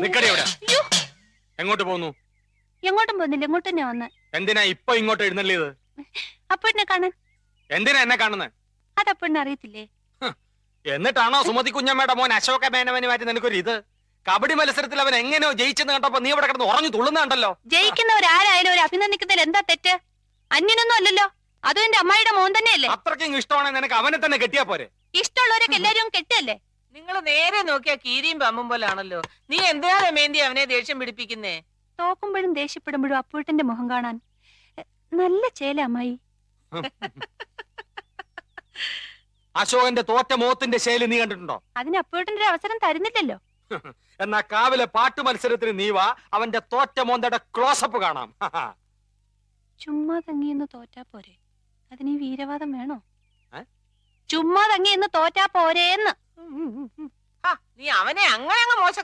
നിക്കടി അവിടെ. എങ്ങോട്ട് പോന്നു? എങ്ങോട്ടും പോകുന്നില്ല, ഇങ്ങോട്ട് തന്നെ വന്ന്. എന്തിനാ ഇപ്പൊ ഇങ്ങോട്ട് എഴുന്നള്ളിയത്? അപ്പഴിനെ കാണാൻ. എന്തിനാ എന്നെ കാണുന്നത്? അതപ്പഴിനെ അറിയത്തില്ലേ? എന്നിട്ടാണോ സുമതി കുഞ്ഞമ്മയുടെ മോൻ അശോക മേനവന് മാറ്റി നിനക്കൊരു ഇത്? കബഡി മത്സരത്തിൽ അവൻ എങ്ങനെയോ ജയിച്ചെന്ന് കണ്ടപ്പോ നീ ഇവിടെ കിടന്ന് ഉറഞ്ഞു തുള്ളുന്നുണ്ടല്ലോ. ജയിക്കുന്നവരാരായാലും ഒരു അഭിനന്ദിക്കുന്നതിൽ എന്താ തെറ്റ്? അന്യനൊന്നും അല്ലല്ലോ, അതും എന്റെ അമ്മായിയുടെ മോൻ തന്നെയല്ലേ. അത്രയ്ക്കും ഇഷ്ടമാണെങ്കിൽ നിനക്ക് അവനെ തന്നെ കെട്ടിയാ പോരെ? ഇഷ്ടമുള്ളവരൊക്കെ എല്ലാരും കെട്ടല്ലേ? നിങ്ങൾ നേരെ നോക്കിയാ കീരിയും പമ്പും പോലാണല്ലോ. നീ എന്തിനാ രമേന്തി അവനെ ദേഷ്യം പിടിപ്പിക്കുന്നേ? തോക്കുമ്പോഴും ദേഷ്യപ്പെടുമ്പോഴും അപ്പൂട്ടന്റെ മുഖം കാണാൻ നല്ല ചേല അമ്മായി. അശോകന്റെ തോറ്റ മോത്തിന്റെ ശൈലി നീ കണ്ടിട്ടുണ്ടോ? അതിന് അപ്പൂട്ടന്റെ ഒരു അവസരം തരുന്നില്ലല്ലോ. എന്നാ കാവിലെ പാട്ടു മത്സരത്തിന് നീ വാ, അവന്റെ തോറ്റ മോന്തയുടെ ക്ലോസപ്പ് കാണാം. ചുമ്മാ തങ്ങിയെന്ന് തോറ്റാ പോരെ, അതിന് ഈ വീരവാദം വേണോ? ചുമ്മാ തങ്ങിയെന്ന് തോറ്റാ പോരേന്ന്. നീ അവനെ അങ്ങനെ അങ്ങ് മോശം